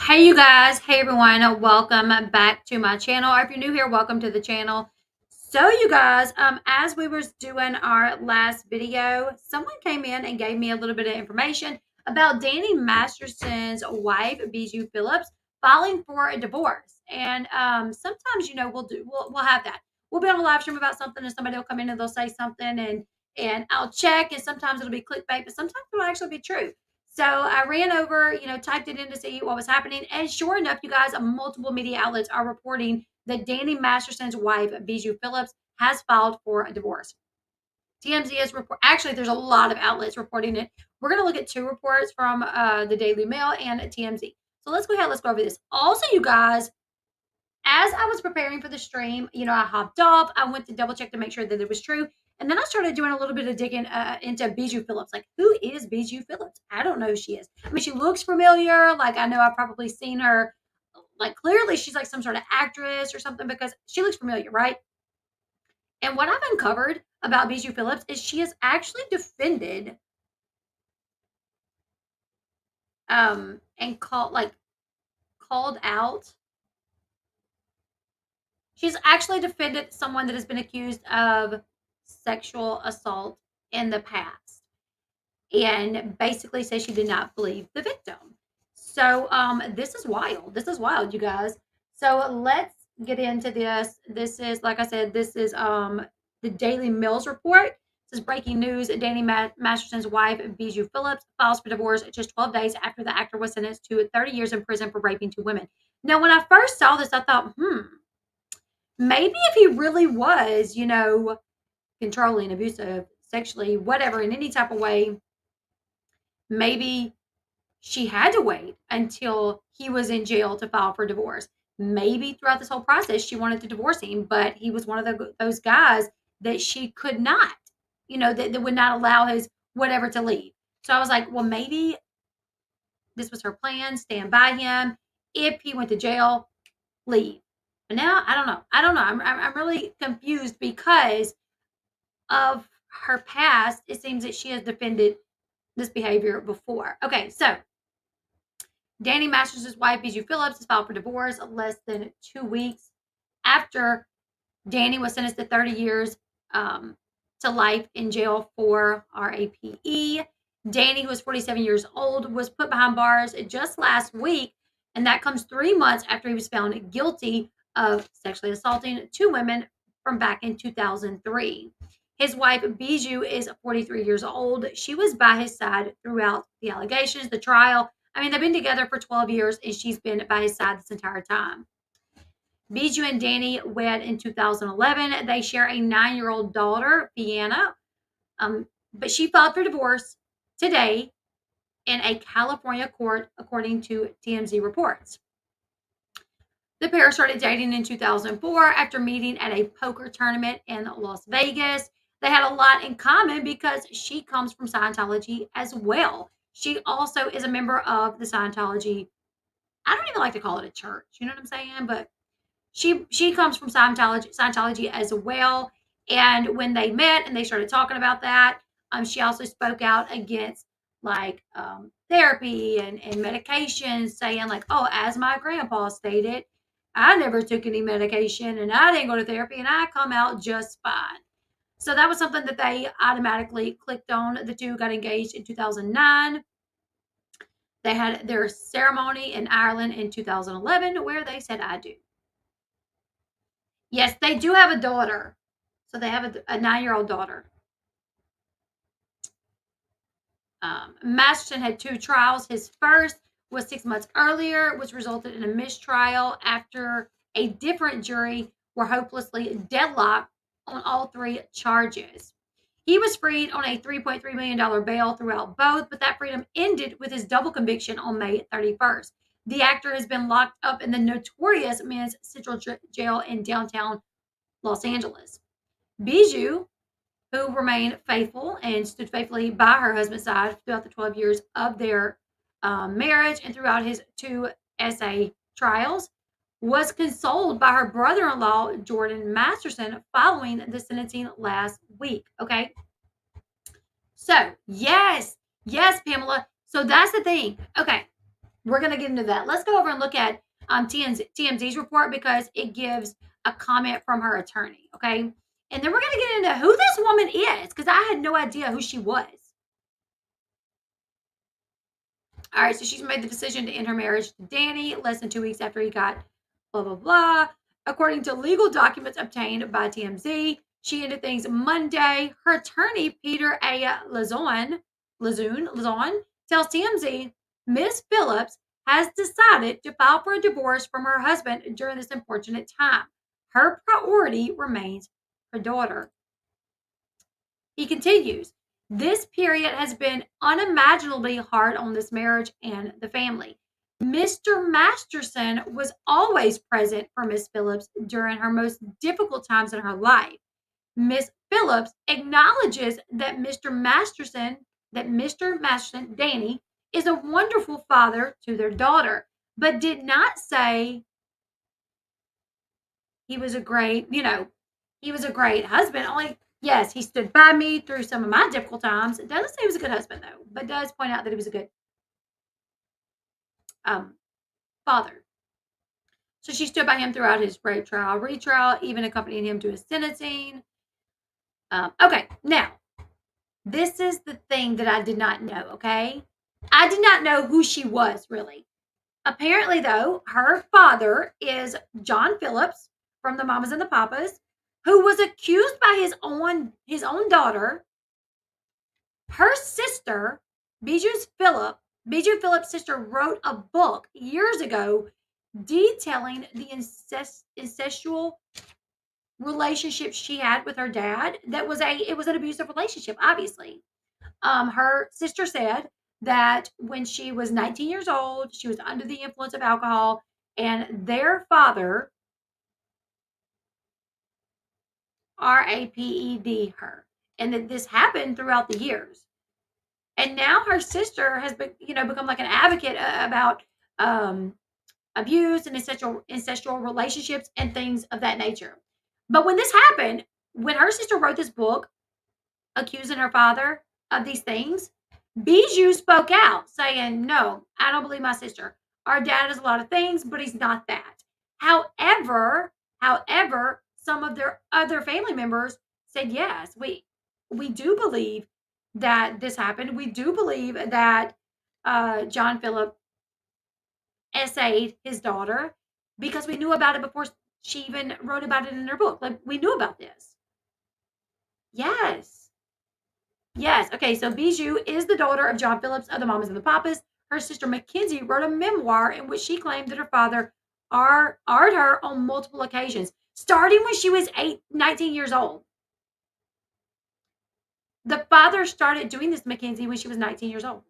Hey you guys, hey everyone, welcome back to my channel. Or if you're new here, welcome to the channel. So you guys, as we was doing our last video, someone came in and gave me a little bit of information about Danny Masterson's wife, Bijou Phillips, filing for a divorce. And sometimes, we'll have that. We'll be on a live stream about something, and somebody will come in and they'll say something, and I'll check, and sometimes it'll be clickbait, but sometimes it'll actually be true. So I ran over, typed it in to see what was happening. And sure enough, you guys, multiple media outlets are reporting that Danny Masterson's wife, Bijou Phillips, has filed for a divorce. TMZ is report. Actually, there's a lot of outlets reporting it. We're going to look at two reports from the Daily Mail and TMZ. So let's go ahead. Let's go over this. Also, you guys, as I was preparing for the stream, I hopped off. I went to double check to make sure that it was true. And then I started doing a little bit of digging into Bijou Phillips. Like, who is Bijou Phillips? I don't know who she is. I mean, she looks familiar. Like, I know I've probably seen her. Like, clearly she's like some sort of actress or something because she looks familiar, right? And what I've uncovered about Bijou Phillips is she has actually defended and called out. She's actually defended someone that has been accused of sexual assault in the past and basically says she did not believe the victim. So this is wild. This is wild, you guys. So let's get into this. This is, like I said, this is the Daily Mail's report. This is breaking news. Danny Masterson's wife, Bijou Phillips, files for divorce just 12 days after the actor was sentenced to 30 years in prison for raping two women. Now, when I first saw this, I thought, maybe if he really was, controlling, abusive, sexually, whatever, in any type of way, maybe she had to wait until he was in jail to file for divorce. Maybe throughout this whole process, she wanted to divorce him, but he was one of those guys that she could not, that would not allow his whatever to leave. So I was like, well, maybe this was her plan, stand by him. If he went to jail, leave. But now I don't know. I don't know. I'm really confused because of her past. It seems that she has defended this behavior before. Okay, so Danny Masters' wife, Bijou Phillips, has filed for divorce less than 2 weeks after Danny was sentenced to 30 years to life in jail for RAPE. Danny, who was 47 years old, was put behind bars just last week, and that comes 3 months after he was found guilty of sexually assaulting two women from back in 2003. His wife, Bijou, is 43 years old. She was by his side throughout the allegations, the trial. I mean, they've been together for 12 years, and she's been by his side this entire time. Bijou and Danny wed in 2011. They share a 9-year-old daughter, Fiona, but she filed for divorce today in a California court, according to TMZ reports. The pair started dating in 2004 after meeting at a poker tournament in Las Vegas. They had a lot in common because she comes from Scientology as well. She also is a member of the Scientology. I don't even like to call it a church, you know what I'm saying? But she comes from Scientology as well. And when they met and they started talking about that, she also spoke out against therapy and medications, saying like, oh, as my grandpa stated, I never took any medication and I didn't go to therapy and I come out just fine. So that was something that they automatically clicked on. The two got engaged in 2009. They had their ceremony in Ireland in 2011 where they said, I do. Yes, they do have a daughter. So they have a 9-year-old daughter. Masterson had 2 trials. His first was 6 months earlier, which resulted in a mistrial after a different jury were hopelessly deadlocked on all 3 charges. He was freed on a $3.3 million bail throughout both, but that freedom ended with his double conviction on May 31st. The actor has been locked up in the notorious Men's Central Jail in downtown Los Angeles. Bijou, who remained faithful and stood faithfully by her husband's side throughout the 12 years of their marriage and throughout his 2 SA trials, was consoled by her brother-in-law, Jordan Masterson, following the sentencing last week. Okay. So, yes, yes, Pamela. So that's the thing. Okay. We're going to get into that. Let's go over and look at TMZ's report because it gives a comment from her attorney. Okay. And then we're going to get into who this woman is because I had no idea who she was. All right, so she's made the decision to end her marriage to Danny less than 2 weeks after he got blah, blah, blah. According to legal documents obtained by TMZ, she ended things Monday. Her attorney, Peter A. Lazone, tells TMZ Miss Phillips has decided to file for a divorce from her husband during this unfortunate time. Her priority remains her daughter. He continues, this period has been unimaginably hard on this marriage and the family. Mr. Masterson was always present for Miss Phillips during her most difficult times in her life. Miss Phillips acknowledges that Mr. Masterson, Danny, is a wonderful father to their daughter, but did not say he was a great, he was a great husband. Only, yes, he stood by me through some of my difficult times. It doesn't say he was a good husband, though, but does point out that he was a good um, father. So she stood by him throughout his rape trial, retrial, even accompanying him to his sentencing. Okay, now, this is the thing that I did not know, okay? I did not know who she was, really. Apparently, though, her father is John Phillips from the Mamas and the Papas, who was accused by his own daughter. Her sister, Bijou Phillips' sister, wrote a book years ago detailing the incestual relationship she had with her dad. It was an abusive relationship, obviously. Her sister said that when she was 19 years old, she was under the influence of alcohol, and their father raped her, and that this happened throughout the years. And now her sister has become like an advocate about um, abuse and incestual relationships and things of that nature. But when this happened, when her sister wrote this book accusing her father of these things, Bijou spoke out saying, no, I don't believe my sister. Our dad is a lot of things, but he's not that. However, some of their other family members said, yes, we do believe that this happened. We do believe that John Phillip essayed his daughter because we knew about it before she even wrote about it in her book. Like, we knew about this. Yes. Yes. Okay. So Bijou is the daughter of John Phillips of the Mamas and the Papas. Her sister Mackenzie wrote a memoir in which she claimed that her father arred her on multiple occasions, starting when she was 19 years old. The father started doing this, Mackenzie, when she was 19 years old.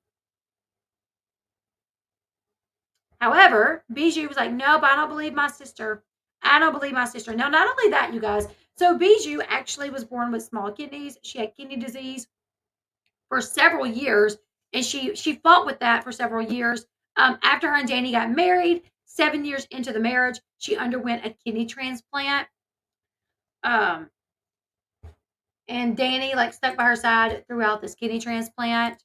However, Bijou was like, nope, I don't believe my sister. I don't believe my sister. Now, not only that, you guys. So Bijou actually was born with small kidneys. She had kidney disease for several years, and she fought with that for several years. After her and Danny got married, 7 years into the marriage, she underwent a kidney transplant. Um, and Danny stuck by her side throughout this kidney transplant,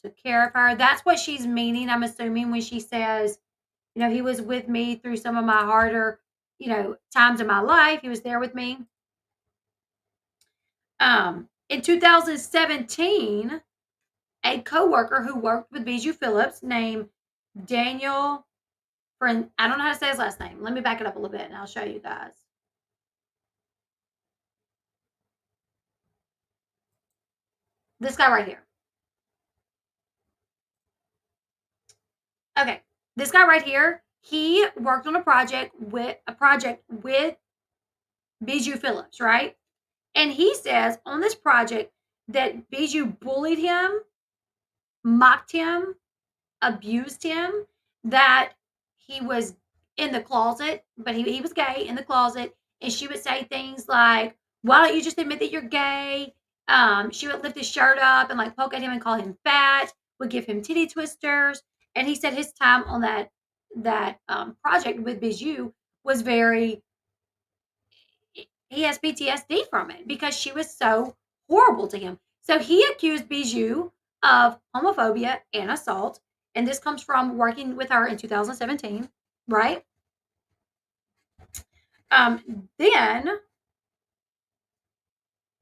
took care of her. That's what she's meaning, I'm assuming, when she says, he was with me through some of my harder, times in my life. He was there with me. In 2017, a coworker who worked with Bijou Phillips named Daniel Friend. I don't know how to say his last name. Let me back it up a little bit and I'll show you guys. This guy right here. Okay. This guy right here, he worked on a project with Bijou Phillips, right? And he says on this project that Bijou bullied him, mocked him, abused him, that he was in the closet, but he was gay in the closet. And she would say things like, why don't you just admit that you're gay? She would lift his shirt up and poke at him and call him fat, would give him titty twisters. And he said his time on project with Bijou was very he has PTSD from it because she was so horrible to him. So he accused Bijou of homophobia and assault. And this comes from working with her in 2017, right? Then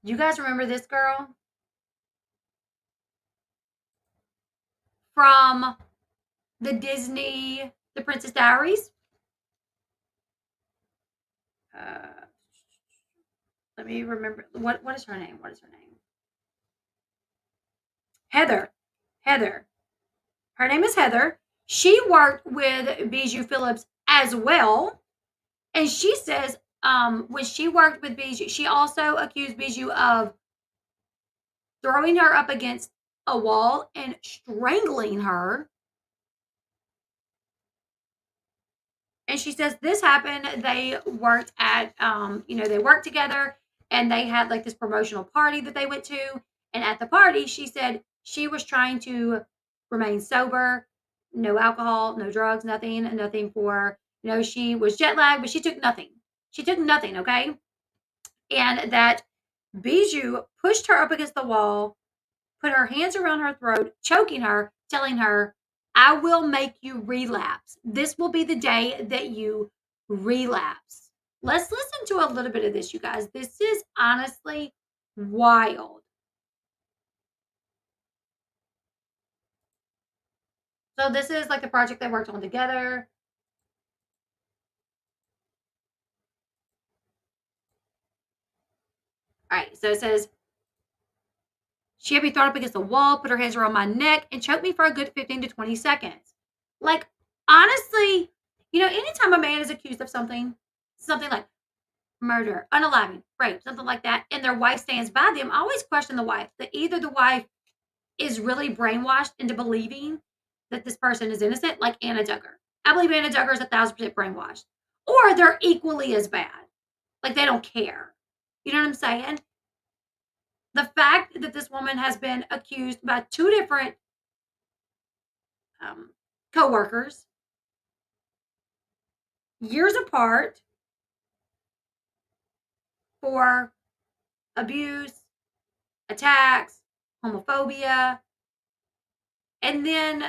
you guys remember this girl from the Disney, The Princess Diaries? Uh, let me remember. What is her name? What is her name? Heather. Heather. Her name is Heather. She worked with Bijou Phillips as well. And she says when she worked with Bijou, she also accused Bijou of throwing her up against a wall and strangling her. And she says this happened. They worked at, they worked together and they had like this promotional party that they went to. And at the party, she said she was trying to remain sober, no alcohol, no drugs, nothing for, she was jet lagged, but she took nothing. She took nothing, okay? And that Bijou pushed her up against the wall, put her hands around her throat, choking her, telling her, I will make you relapse. This will be the day that you relapse. Let's listen to a little bit of this, you guys. This is honestly wild. So, this is like the project they worked on together. All right, so it says, she had me thrown up against the wall, put her hands around my neck, and choked me for a good 15 to 20 seconds. Like, honestly, anytime a man is accused of something like murder, unaliving, rape, something like that, and their wife stands by them, I always question the wife. That either the wife is really brainwashed into believing that this person is innocent, like Anna Duggar. I believe Anna Duggar is 1,000% brainwashed. Or they're equally as bad. Like they don't care. You know what I'm saying? The fact that this woman has been accused by two different co-workers years apart for abuse, attacks, homophobia, and then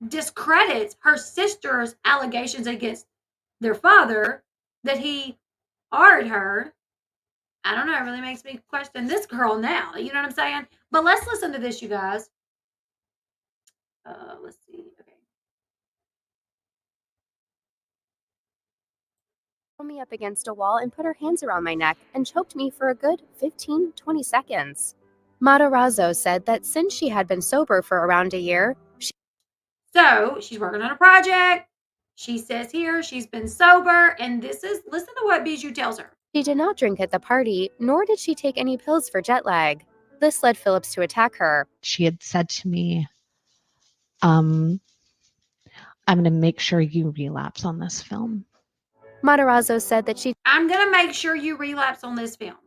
discredits her sister's allegations against their father that he hard her. I don't know. It really makes me question this girl now. You know what I'm saying? But let's listen to this, you guys. Let's see. Okay. Me up against a wall and put her hands around my neck and choked me for a good 15-20 seconds. Matarazzo said that since she had been sober for around a year, so she's working on a project. She says here she's been sober, and listen to what Bijou tells her. She did not drink at the party, nor did she take any pills for jet lag. This led Phillips to attack her. She had said to me, I'm going to make sure you relapse on this film. Matarazzo said that I'm going to make sure you relapse on this film.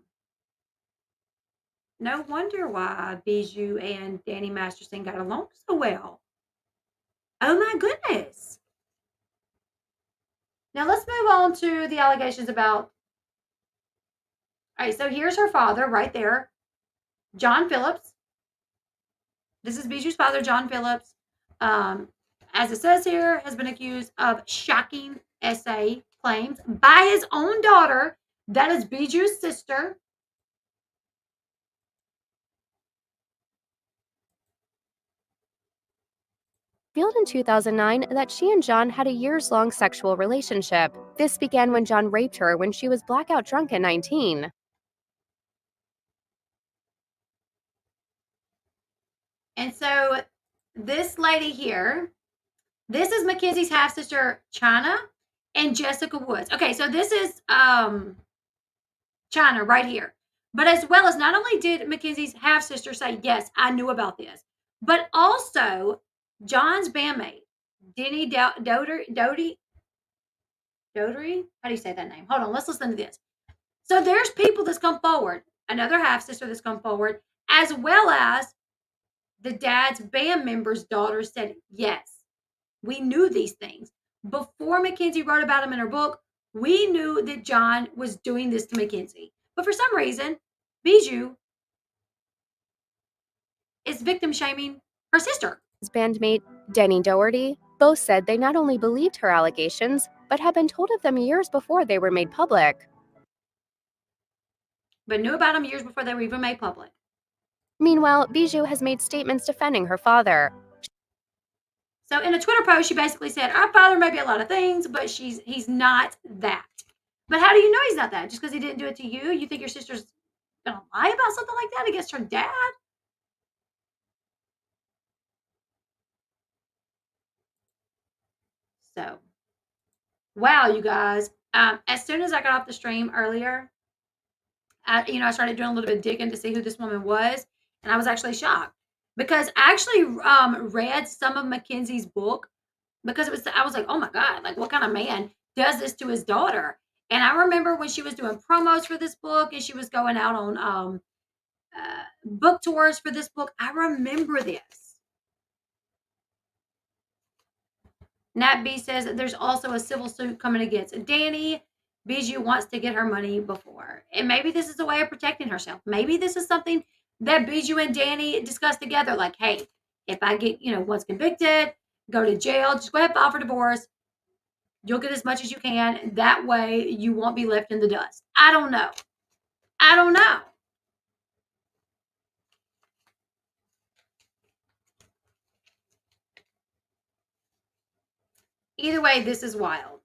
No wonder why Bijou and Danny Masterson got along so well. Oh my goodness. Now let's move on to the allegations about. All right, so here's her father right there, John Phillips. This is Bijou's father, John Phillips. As it says here, has been accused of shocking essay claims by his own daughter. That is Bijou's sister. revealed in 2009 that she and John had a years-long sexual relationship. This began when John raped her when she was blackout drunk at 19. And so this lady here, this is Mackenzie's half-sister, China, and Jessica Woods. Okay, so this is China right here. But as well as not only did Mackenzie's half-sister say, yes, I knew about this, but also John's bandmate, Denny Doty. How do you say that name? Hold on, let's listen to this. So there's people that's come forward, another half-sister that's come forward, as well as the dad's band member's daughter said, yes, we knew these things. before Mackenzie wrote about him in her book, we knew that John was doing this to Mackenzie. But for some reason, Bijou is victim shaming her sister. Bandmate Denny Doherty both said they not only believed her allegations, but had been told of them years before they were made public. But knew about them years before they were even made public. Meanwhile, Bijou has made statements defending her father. So in a Twitter post, she basically said, our father may be a lot of things, but he's not that. But how do you know he's not that? Just because he didn't do it to you? You think your sister's going to lie about something like that against her dad? So, wow, you guys. As soon as I got off the stream earlier, I started doing a little bit of digging to see who this woman was, and I was actually shocked because I actually read some of Mackenzie's book because I was like, oh my God, like what kind of man does this to his daughter? And I remember when she was doing promos for this book and she was going out on book tours for this book. I remember this. Nat B says that there's also a civil suit coming against Danny. Bijou wants to get her money before. And maybe this is a way of protecting herself. Maybe this is something that Bijou and Danny discussed together. Like, hey, if I get, once convicted, go to jail, just go ahead and file for divorce. You'll get as much as you can. That way you won't be left in the dust. I don't know. Either way, this is wild.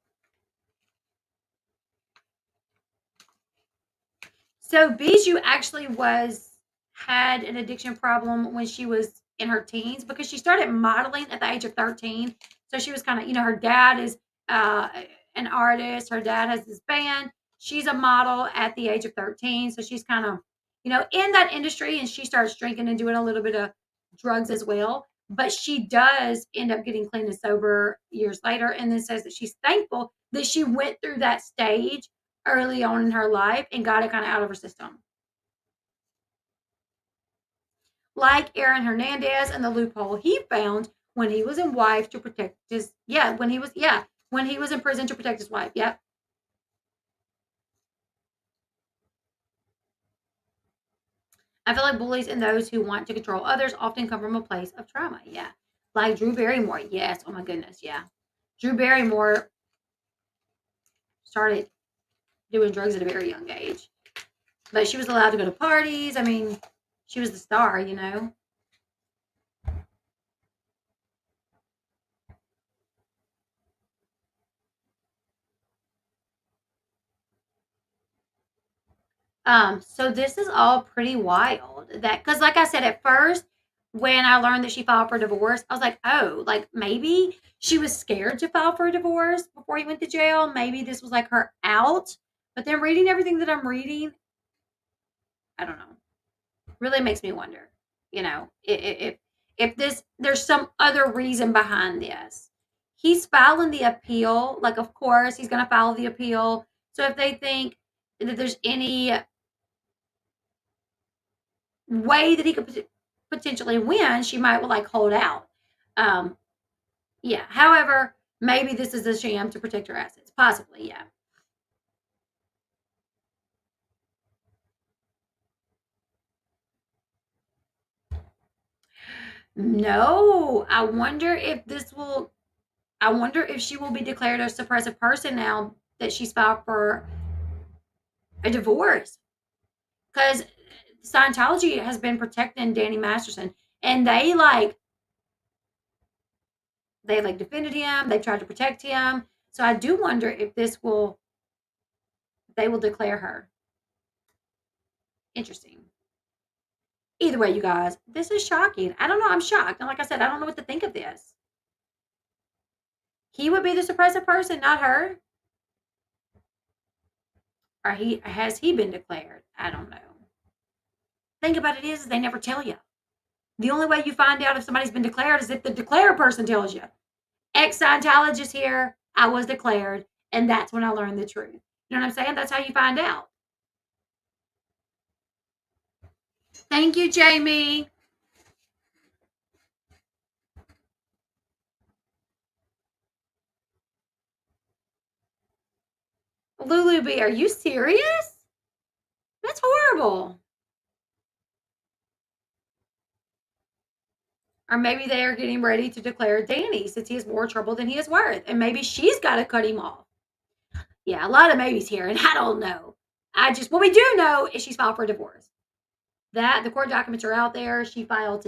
So Bijou actually had an addiction problem when she was in her teens because she started modeling at the age of 13. So she was kind of, her dad is an artist. Her dad has this band. She's a model at the age of 13. So she's kind of, in that industry, and she starts drinking and doing a little bit of drugs as well. But she does end up getting clean and sober years later, and then says that she's thankful that she went through that stage early on in her life and got it kind of out of her system. Like Aaron Hernandez and the loophole he found when he was in wife to protect his when he was in prison to protect his wife. Yep. I feel like bullies and those who want to control others often come from a place of trauma. Yeah. Like Drew Barrymore. Yes. Oh my goodness. Yeah. Drew Barrymore started doing drugs at a very young age. But she was allowed to go to parties. I mean, she was the star. So this is all pretty wild. Because like I said at first, when I learned that she filed for divorce, I was like, oh, like maybe she was scared to file for a divorce before he went to jail. Maybe this was like her out. But then reading everything that I'm reading, I don't know. Really makes me wonder, if there's some other reason behind this. He's filing the appeal. Like, of course, he's going to file the appeal. So if they think that there's any way that he could potentially win, she might like hold out. Yeah. However, maybe this is a sham to protect her assets. Possibly, yeah. No, I wonder if she will be declared a suppressive person now that she's filed for a divorce. Because Scientology has been protecting Danny Masterson, and they defended him. They tried to protect him. So I do wonder if they will declare her. Interesting. Either way, you guys, this is shocking. I don't know. I'm shocked. And like I said, I don't know what to think of this. He would be the suppressive person, not her. Or has he been declared? I don't know. Thing about it is they never tell you. The only way you find out if somebody's been declared is if the declared person tells you. Ex-Scientologist here, I was declared, and that's when I learned the truth. You know what I'm saying? That's how you find out. Thank you, Jamie. Lulu B, are you serious? That's horrible. Or maybe they are getting ready to declare Danny since he has more trouble than he is worth. And maybe she's got to cut him off. Yeah, a lot of maybes here, and I don't know. What we do know is she's filed for divorce. That the court documents are out there. She filed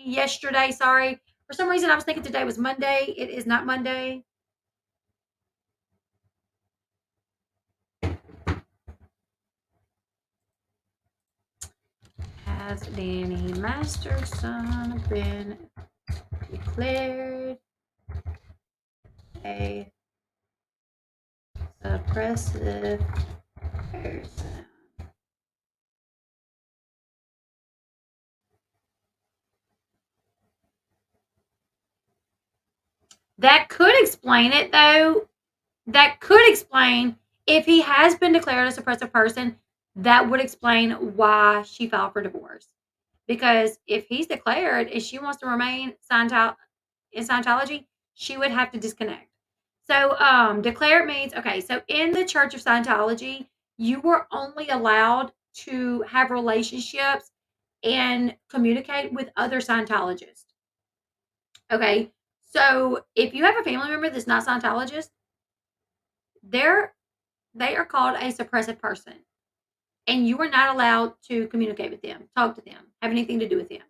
yesterday, sorry. For some reason, I was thinking today was Monday. It is not Monday. Has Danny Masterson been declared a suppressive person? That could explain it, though. That could explain if he has been declared a suppressive person. That would explain why she filed for divorce. Because if he's declared and she wants to remain in Scientology, she would have to disconnect. So, declared means okay. So, in the Church of Scientology, you were only allowed to have relationships and communicate with other Scientologists. Okay, so if you have a family member that's not Scientologist, they're they are called a suppressive person, and you are not allowed to communicate with them, talk to them, have anything to do with them.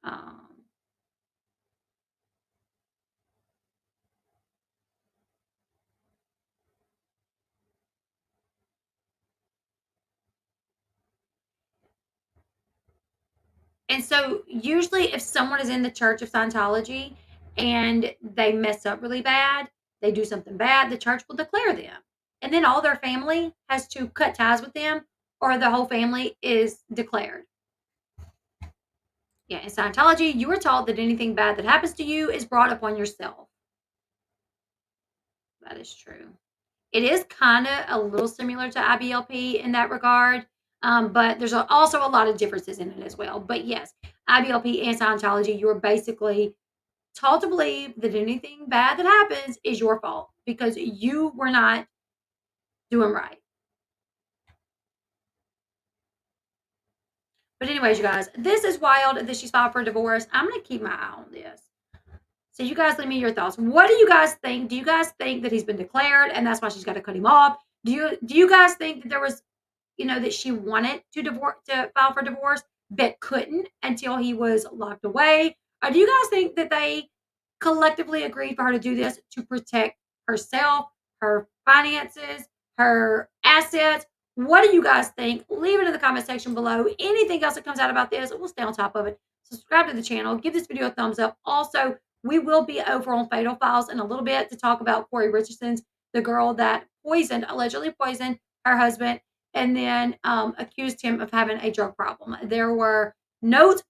Um, and so, usually, if someone is in the Church of Scientology and they mess up really bad, they do something bad, the church will declare them, and then all their family has to cut ties with them, or the whole family is declared. Yeah, in Scientology, you are taught that anything bad that happens to you is brought upon yourself. That is true. It is kind of a little similar to IBLP in that regard, but there's also a lot of differences in it as well. But yes, IBLP and Scientology, you're basically taught to believe that anything bad that happens is your fault because you were not doing right. But anyways, you guys, this is wild that she's filed for divorce. I'm going to keep my eye on this. So you guys leave me your thoughts. What do you guys think? Do you guys think that he's been declared and that's why she's got to cut him off? Do you guys think that there was, that she wanted to file for divorce but couldn't until he was locked away? Or do you guys think that they collectively agreed for her to do this to protect herself, her finances, her assets? What do you guys think? Leave it in the comment section below. Anything else that comes out about this, we'll stay on top of it. Subscribe to the channel. Give this video a thumbs up. Also, we will be over on Fatal Files in a little bit to talk about Corey Richardson's, the girl that allegedly poisoned her husband, and then accused him of having a drug problem. There were letters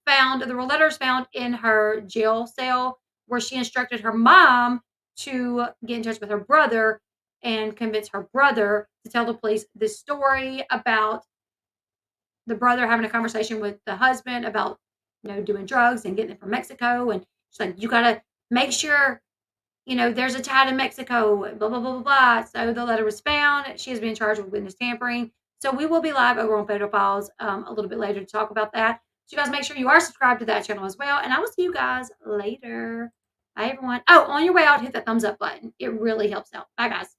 found in her jail cell where she instructed her mom to get in touch with her brother and convince her brother to tell the police this story about the brother having a conversation with the husband about, doing drugs and getting it from Mexico. And she's like, you got to make sure, there's a tie to Mexico, blah, blah, blah, blah, blah. So the letter was found. She has been charged with witness tampering. So we will be live over on Fatal Files a little bit later to talk about that. So you guys make sure you are subscribed to that channel as well. And I will see you guys later. Bye, everyone. Oh, on your way out, hit that thumbs up button. It really helps out. Bye, guys.